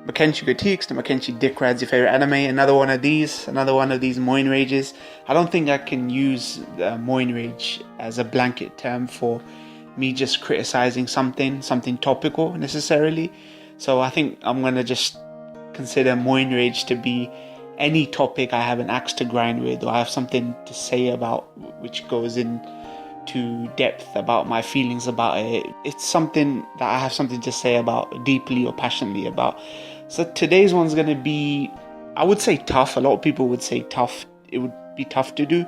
Makenshi critiques, the Makenshi dick rides your favorite anime. Another one of these Moin Rages. I don't think I can use Moin Rage as a blanket term for me just criticizing something topical necessarily. So I think I'm gonna just consider Moin Rage to be any topic I have an axe to grind with, or I have something to say about, which goes into depth about my feelings about it. It's something that I have something to say about deeply or passionately about. So today's one's gonna be, I would say tough. A lot of people would say tough. It would be tough to do.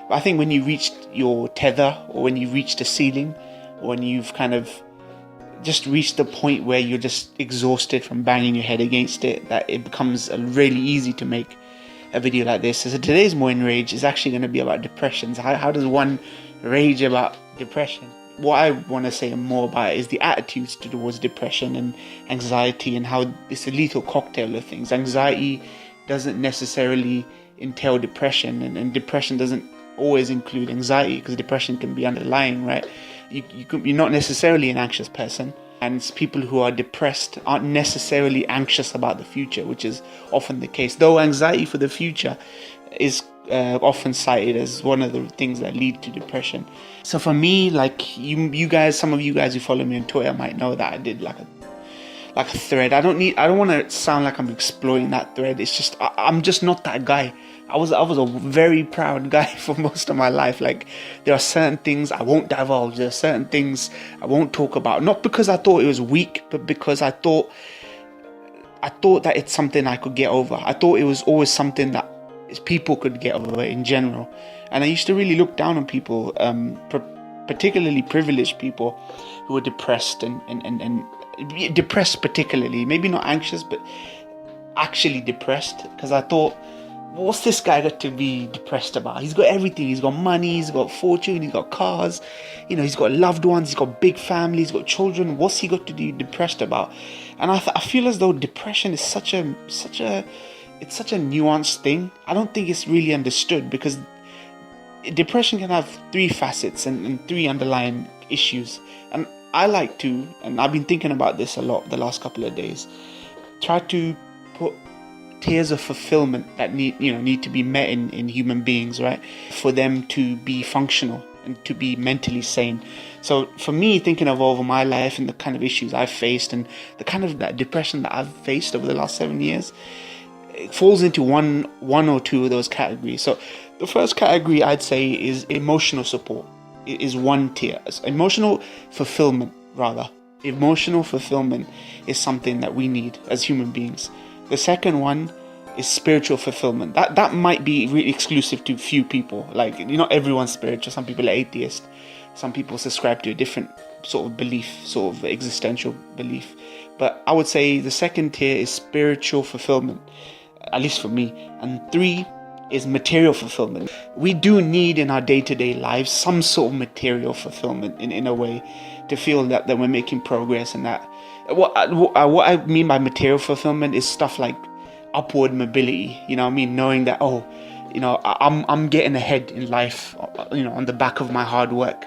But I think when you reach your tether, or when you reach the ceiling, or when you've kind of just reached the point where you're just exhausted from banging your head against it, that it becomes really easy to make a video like this. So today's Moin Rage is actually going to be about depression. So how does one rage about depression? What I want to say more about is the attitudes towards depression and anxiety, and how it's a lethal cocktail of things. Anxiety doesn't necessarily entail depression, and depression doesn't always include anxiety, because depression can be underlying, right? You're not necessarily an anxious person, and people who are depressed aren't necessarily anxious about the future, which is often the case, though anxiety for the future is often cited as one of the things that lead to depression. So for me, like you guys, some of you guys who follow me on Twitter might know that I did like a thread. I don't want to sound like I'm exploiting that thread. It's just I'm just not that guy. I was a very proud guy for most of my life. Like, there are certain things I won't divulge. There are certain things I won't talk about. Not because I thought it was weak, but because I thought that it's something I could get over. I thought it was always something that people could get over in general. And I used to really look down on people, particularly privileged people who were depressed and depressed particularly. Maybe not anxious, but actually depressed. Because I thought, what's this guy got to be depressed about? He's got everything. He's got money, he's got fortune, he's got cars, he's got loved ones, he's got big family, he's got children. What's he got to be depressed about? And I feel as though depression is such a nuanced thing. I don't think it's really understood, because depression can have three facets and three underlying issues. And I like to, and I've been thinking about this a lot the last couple of days, try to put tiers of fulfillment that need to be met in human beings, right, for them to be functional and to be mentally sane. So for me, thinking of over my life and the kind of issues I've faced and the kind of that depression that I've faced over the last 7 years, it falls into one or two of those categories. So the first category I'd say is emotional support. It is one tier. Emotional fulfillment is something that we need as human beings. The second one is spiritual fulfillment. That might be really exclusive to few people. Like, not everyone's spiritual. Some people are atheist. Some people subscribe to a different sort of belief, sort of existential belief. But I would say the second tier is spiritual fulfillment, at least for me. And 3 is material fulfillment. We do need in our day-to-day lives some sort of material fulfillment in a way, to feel that we're making progress, and that what I mean by material fulfillment is stuff like upward mobility. Knowing that I'm getting ahead in life, on the back of my hard work,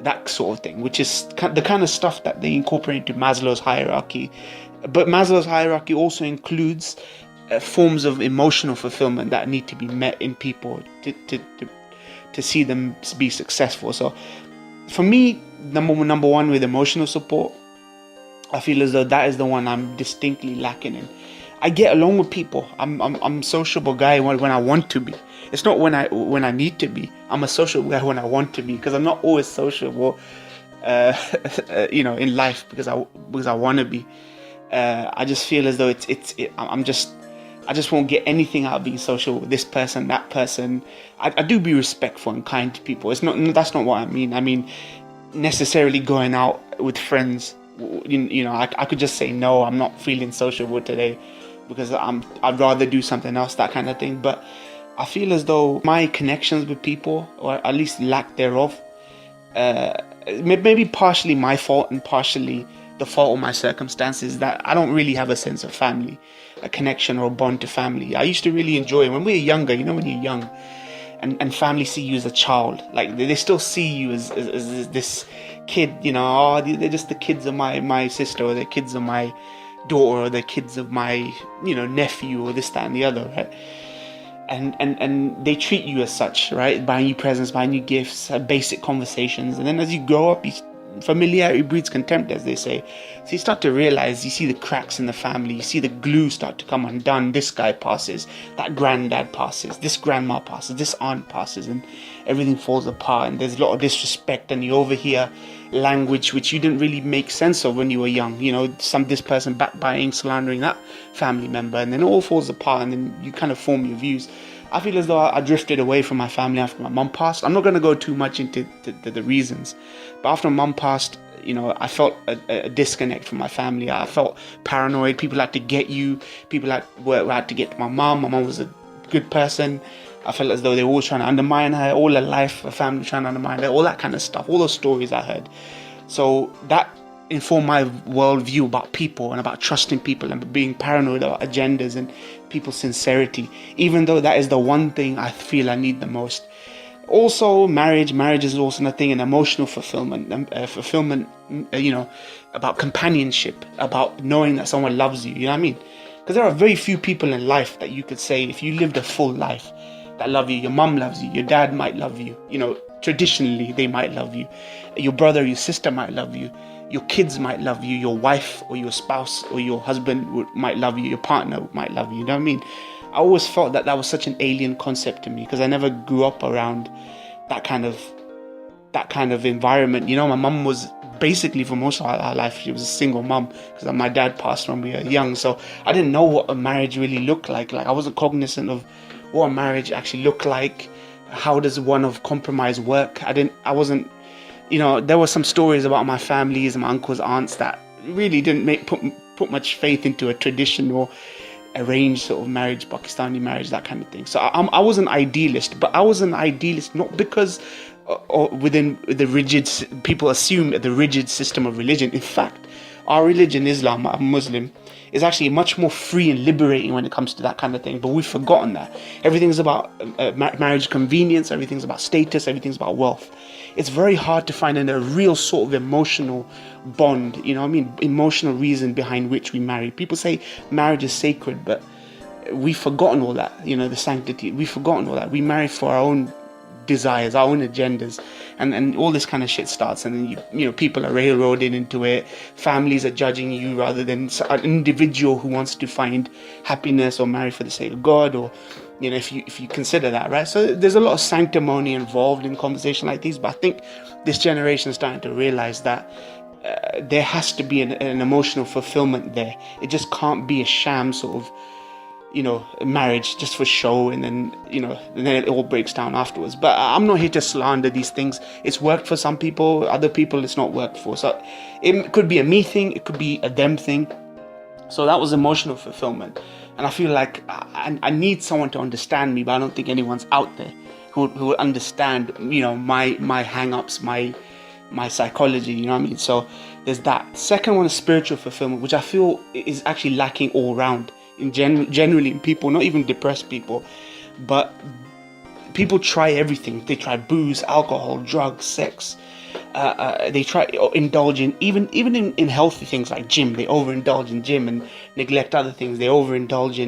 that sort of thing, which is the kind of stuff that they incorporate into Maslow's hierarchy. But Maslow's hierarchy also includes forms of emotional fulfillment that need to be met in people to see them be successful. So for me, number one with emotional support, I feel as though that is the one I'm distinctly lacking in. I get along with people. I'm a sociable guy when I want to be. It's not when I need to be. I'm a sociable guy when I want to be, because I'm not always sociable, in life because I want to be. I just feel as though I just won't get anything out of being social with this person, that person. I do be respectful and kind to people. That's not what I mean. I mean, necessarily going out with friends. I could just say no, I'm not feeling sociable today because I'd rather do something else, that kind of thing. But I feel as though my connections with people, or at least lack thereof, maybe partially my fault and partially the fault of my circumstances, that I don't really have a sense of family, a connection or a bond to family. I used to really enjoy it when we were younger. When you're young and family see you as a child, like they still see you as this kid, they're just the kids of my sister, or the kids of my daughter or the kids of my, nephew or this, that, and the other, right? And they treat you as such, right? Buying you presents, buying you gifts, basic conversations. And then as you grow up, familiarity breeds contempt, as they say. So you start to realize, you see the cracks in the family, you see the glue start to come undone. This guy passes, that granddad passes, this grandma passes, this aunt passes, and everything falls apart, and there's a lot of disrespect, and you overhear language which you didn't really make sense of when you were young. This person backbiting, slandering that family member, and then it all falls apart, and then you kind of form your views. I feel as though I drifted away from my family after my mum passed. I'm not going to go too much into the reasons, but after my mum passed, I felt a disconnect from my family. I felt paranoid. People had to get you. People had to get to my mum. My mum was a good person. I felt as though they were all trying to undermine her, all her life, her family trying to undermine her, all that kind of stuff, all those stories I heard. So that informed my worldview about people and about trusting people and being paranoid about agendas and people's sincerity, even though that is the one thing I feel I need the most. Also, marriage is also another thing, an emotional fulfillment, about companionship, about knowing that someone loves you, you know what I mean? Because there are very few people in life that you could say, if you lived a full life, that love you. Your mum loves you, your dad might love you, traditionally they might love you, your brother, your sister might love you, your kids might love you, your wife or your spouse or your husband might love you, your partner might love you, you know what I mean? I always felt that was such an alien concept to me, because I never grew up around that kind of environment. My mum was basically, for most of her life, she was a single mum, because my dad passed when we were young, so I didn't know what a marriage really looked like. I wasn't cognizant of what a marriage actually looked like. How does one of compromise work? I wasn't, there were some stories about my families and my uncles, aunts that really didn't put much faith into a tradition or arranged sort of marriage, Pakistani marriage, that kind of thing. So I was an idealist, but I was an idealist not because within the rigid, people assume the rigid system of religion. In fact, our religion, Islam, I'm Muslim, is actually much more free and liberating when it comes to that kind of thing. But we've forgotten that. Everything's about marriage convenience, everything's about status, everything's about wealth. It's very hard to find a real sort of emotional bond, emotional reason behind which we marry. People say marriage is sacred, but we've forgotten all that, the sanctity. We've forgotten all that. We marry for our own desires, our own agendas, and all this kind of shit starts, and then people are railroaded into it. Families are judging you rather than an individual who wants to find happiness or marry for the sake of God, or if you consider that, right? So there's a lot of sanctimony involved in conversation like these, but I think this generation is starting to realize that there has to be an emotional fulfillment there. It just can't be a sham sort of marriage just for show, and then and then it all breaks down afterwards. But I'm not here to slander these things. It's worked for some people, other people it's not worked for. So it could be a me thing, it could be a them thing. So that was emotional fulfillment, and I feel like I need someone to understand me, but I don't think anyone's out there who will understand my hang-ups, my psychology, you know what I mean? So there's that. Second one is spiritual fulfillment, which I feel is actually lacking all around. Generally in people, not even depressed people, but people try everything. They try booze, alcohol, drugs, sex. They try indulge in even in healthy things like gym. They overindulge in gym and neglect other things. They overindulge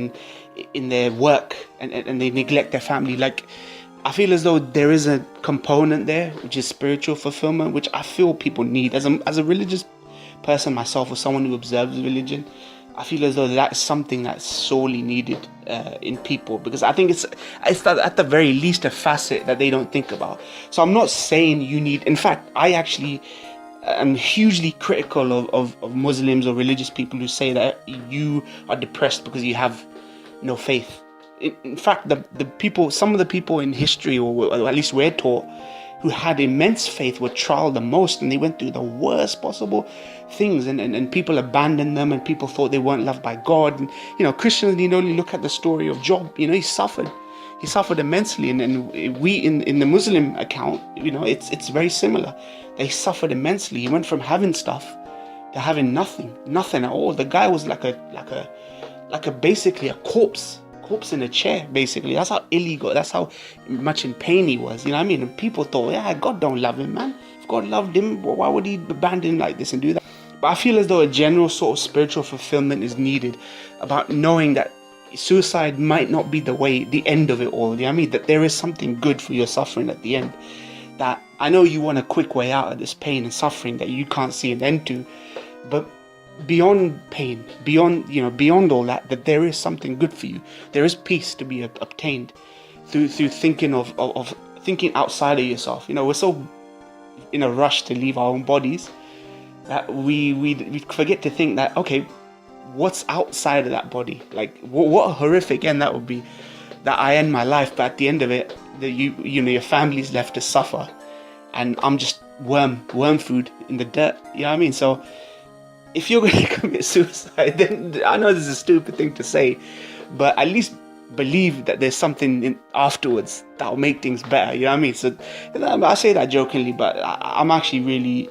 in their work and they neglect their family. Like, I feel as though there is a component there which is spiritual fulfillment, which I feel people need. As a religious person myself, or someone who observes religion, I feel as though that's something that's sorely needed in people, because I think it's at the very least a facet that they don't think about. So I'm not saying you need. In fact, I actually am hugely critical of Muslims or religious people who say that you are depressed because you have no faith. In fact, some of the people in history, or at least we're taught, who had immense faith were trialed the most, and they went through the worst possible things, and people abandoned them, and people thought they weren't loved by God. And Christians need only look at the story of Job. He suffered immensely, and we in the Muslim account, it's very similar. They suffered immensely. He went from having stuff to having nothing at all. The guy was like a basically a corpse in a chair, basically. That's how ill he got. That's how much in pain he was. You know what I mean? And people thought, yeah, God don't love him, man. If God loved him, why would he abandon him like this and do that? But I feel as though a general sort of spiritual fulfillment is needed, about knowing that suicide might not be the end of it all. You know what I mean? That there is something good for your suffering at the end. That I know you want a quick way out of this pain and suffering that you can't see an end to, but beyond pain, beyond all that, that there is something good for you. There is peace to be obtained through thinking of thinking outside of yourself. You know, we're so in a rush to leave our own bodies that we forget to think that, okay, what's outside of that body? Like, what a horrific end that would be, that I end my life, but at the end of it, that your family's left to suffer, and I'm just worm food in the dirt. You know what I mean? So if you're going to commit suicide, then I know this is a stupid thing to say, but at least believe that there's something afterwards that will make things better. You know what I mean? So I say that jokingly, but I'm actually really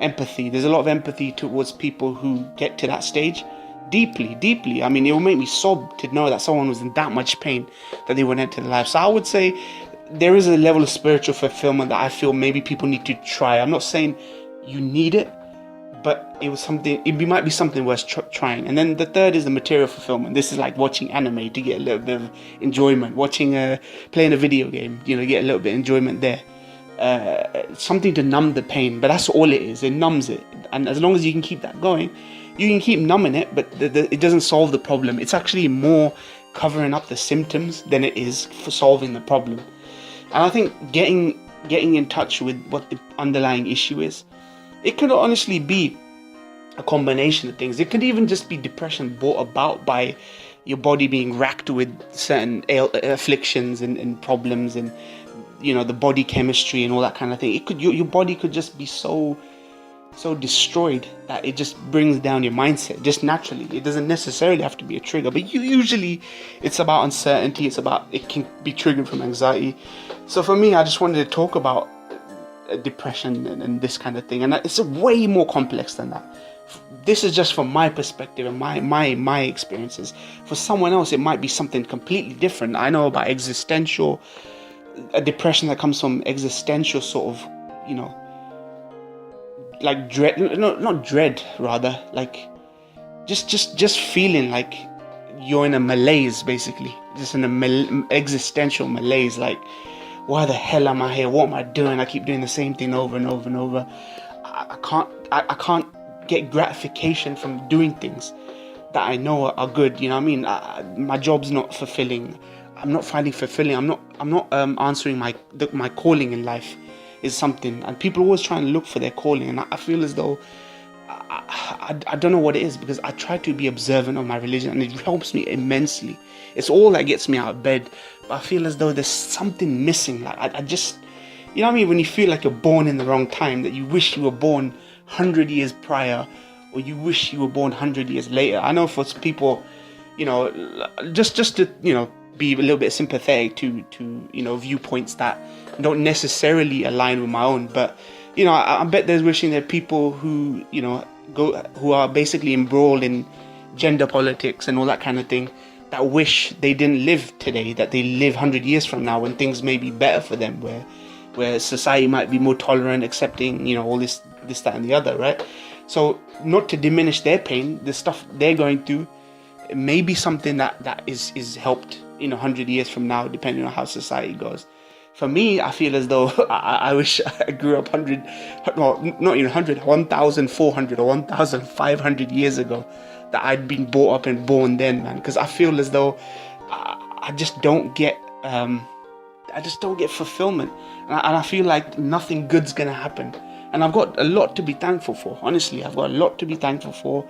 empathy. There's a lot of empathy towards people who get to that stage. Deeply. I mean, it will make me sob to know that someone was in that much pain that they went into their life. So I would say there is a level of spiritual fulfillment that I feel maybe people need to try. I'm not saying you need it, but it might be something worth trying. And then the third is the material fulfillment. This is like watching anime to get a little bit of enjoyment, playing a video game, get a little bit of enjoyment there. Something to numb the pain, but that's all it is. It numbs it, and as long as you can keep that going, you can keep numbing it, but it doesn't solve the problem. It's actually more covering up the symptoms than it is for solving the problem. And I think getting in touch with what the underlying issue is, it could honestly be a combination of things. It could even just be depression brought about by your body being racked with certain afflictions and problems, and the body chemistry and all that kind of thing. Your body could just be so destroyed that it just brings down your mindset just naturally. It doesn't necessarily have to be a trigger, but usually it's about uncertainty. It can be triggered from anxiety. So for me, I just wanted to talk about depression and this kind of thing, and it's way more complex than that. This is just from my perspective and my experiences. For someone else, it might be something completely different. I know about a depression that comes from existential sort of, like dread, not dread, rather, like just feeling like you're in a malaise, basically, just in an existential malaise. Like, why the hell am I here? What am I doing? I keep doing the same thing over and over and over. I can't get gratification from doing things that I know are good. You know what I mean? My job's not fulfilling. I'm not finding fulfilling. I'm not answering my calling in life is something, and people always try and look for their calling, and I feel as though I don't know what it is, because I try to be observant of my religion, and it helps me immensely. It's all that gets me out of bed, but I feel as though there's something missing. Like I just, you know what I mean, when you feel like you're born in the wrong time, that you wish you were born 100 years prior, or you wish you were born 100 years later. I know for people, just to be a little bit sympathetic to viewpoints that don't necessarily align with my own, but I bet there's wishing there are people who who are basically embroiled in gender politics and all that kind of thing, that wish they didn't live today, that they live 100 years from now when things may be better for them, where society might be more tolerant, accepting all this, that and the other, right? So not to diminish their pain, the stuff they're going through, it may be something that is helped 100 years from now, depending on how society goes. For me, I feel as though I wish I grew up 1,400 or 1,500 years ago, that I'd been brought up and born then, man. Because I feel as though I just don't get fulfillment, and I feel like nothing good's gonna happen. And I've got a lot to be thankful for. Honestly, I've got a lot to be thankful for.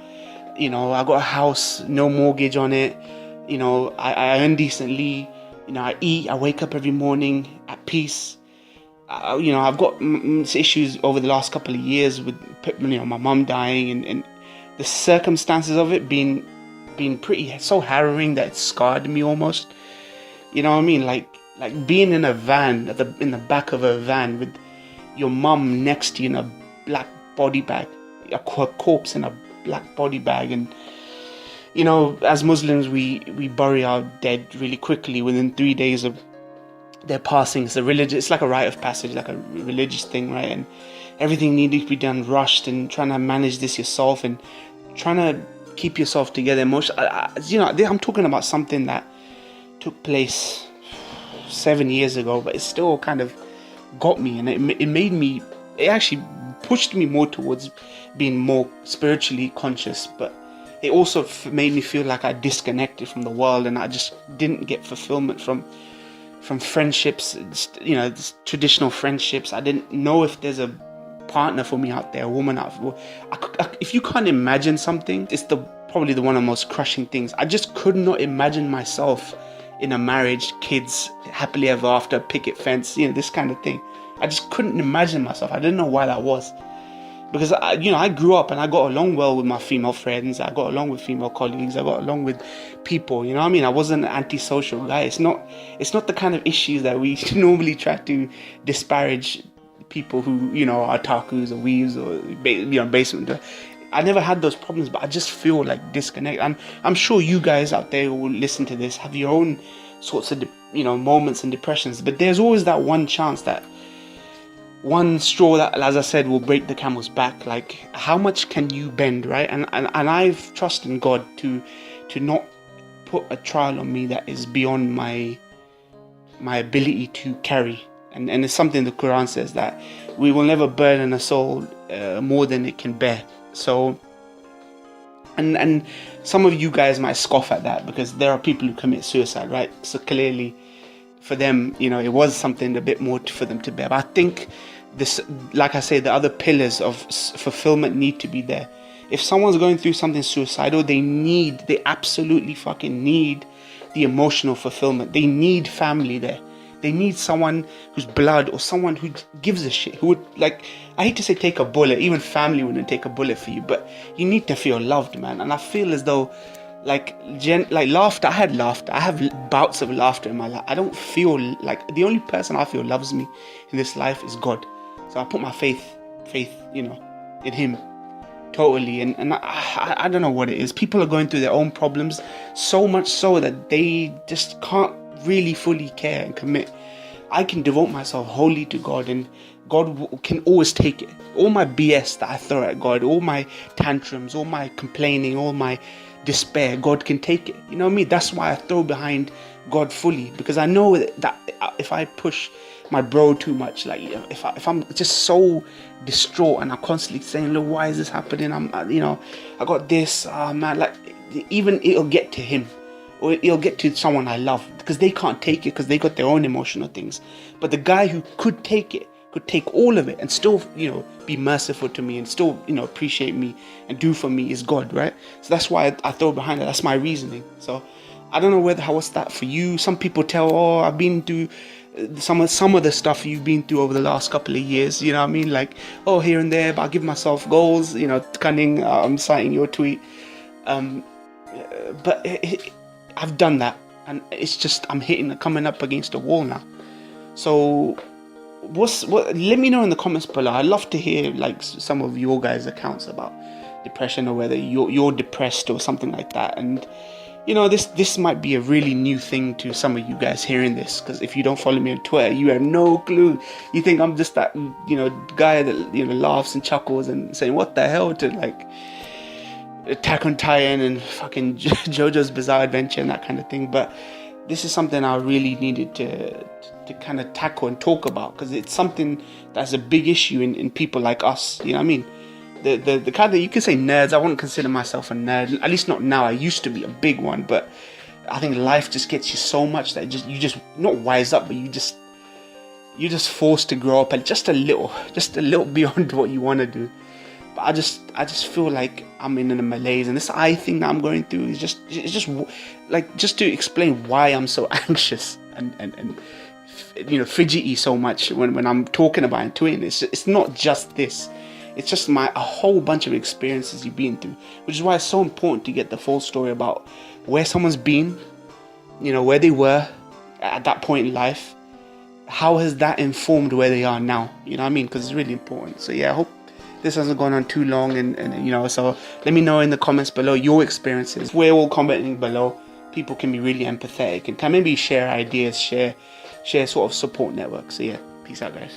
I got a house, no mortgage on it. I earn decently. I eat, I wake up every morning at peace. I've got issues over the last couple of years with, my mum dying and the circumstances of it being pretty so harrowing that it scarred me almost. You know what I mean? Like being in a van, in the back of a van with your mum next to you in a black body bag, a corpse in a black body bag, and as Muslims, we bury our dead really quickly within 3 days of their passing. It's like a rite of passage, like a religious thing, right? And everything needed to be done rushed, and trying to manage this yourself and trying to keep yourself together emotionally. I'm talking about something that took place 7 years ago, but it still kind of got me, and it actually pushed me more towards being more spiritually conscious, but it also made me feel like I disconnected from the world, and I just didn't get fulfillment from friendships, traditional friendships. I didn't know if there's a partner for me out there, a woman out there. If you can't imagine something, it's probably one of the most crushing things. I just could not imagine myself in a marriage, kids, happily ever after, picket fence, this kind of thing. I just couldn't imagine myself. I didn't know why that was. Because I grew up and I got along well with my female friends. I got along with female colleagues. I got along with people. I wasn't an antisocial guy. It's not the kind of issues that we normally try to disparage people who are otakus or weaves or basement. I never had those problems, but I just feel like disconnect. And I'm sure you guys out there who will listen to this have your own sorts of moments and depressions. But there's always that one chance, that one straw that, as I said, will break the camel's back. Like, how much can you bend, right? And I've trusted in God to not put a trial on me that is beyond my ability to carry. And it's something the Quran says, that we will never burden a soul more than it can bear. So, and some of you guys might scoff at that, because there are people who commit suicide, right? So clearly, for them, it was something a bit more for them to bear. But I think this, like I say, the other pillars of fulfillment need to be there. If someone's going through something suicidal, they absolutely fucking need the emotional fulfillment. They need family there. They need someone who's blood, or someone who gives a shit, who would, I hate to say take a bullet, even family wouldn't take a bullet for you, but you need to feel loved, man. And I feel as though, laughter, I had laughter. I have bouts of laughter in my life. I don't feel like, the only person I feel loves me in this life is God. So I put my faith, in Him totally. And I don't know what it is. People are going through their own problems, so much so that they just can't really fully care and commit. I can devote myself wholly to God, and God can always take it. All my BS that I throw at God, all my tantrums, all my complaining, all my despair, God can take it. You know what I mean? That's why I throw behind God fully, because I know that if I push my bro too much, if I'm just so distraught and I'm constantly saying, look, why is this happening? I got this, man, even it'll get to him, or it'll get to someone I love, because they can't take it, because they got their own emotional things. But the guy who could take it, could take all of it and still, be merciful to me and still, appreciate me and do for me, is God, right? So that's why I throw behind it. That's my reasoning. So I don't know what's that for you. Some people tell, I've been through some of the stuff you've been through over the last couple of years, you know what I mean? Here and there, but I give myself goals, cunning, I'm citing your tweet. But I've done that, and it's just, I'm coming up against a wall now. So let me know in the comments below. I'd love to hear some of your guys' accounts about depression, or whether you're depressed or something like that. And this might be a really new thing to some of you guys hearing this, because if you don't follow me on Twitter, you have no clue. You think I'm just that guy that laughs and chuckles and saying what the hell to Attack on Titan and fucking JoJo's Bizarre Adventure and that kind of thing. But this is something I really needed to kind of tackle and talk about, because it's something that's a big issue in people like us. You know what I mean? The kind of, you can say nerds. I wouldn't consider myself a nerd, at least not now. I used to be a big one, but I think life just gets you so much that you just not wise up, but you're just forced to grow up and just a little beyond what you want to do. But I just feel like I'm in a malaise, and this eye thing that I'm going through is just to explain why I'm so anxious and fidgety so much when I'm talking about it, tweeting. It's not just this. It's just a whole bunch of experiences you've been through, which is why it's so important to get the full story about where someone's been, where they were at that point in life. How has that informed where they are now? You know what I mean? Because it's really important. So yeah, I hope this hasn't gone on too long, and so let me know in the comments below your experiences. We're all commenting below. People can be really empathetic and can maybe share ideas, share sort of support networks. So yeah, peace out, guys.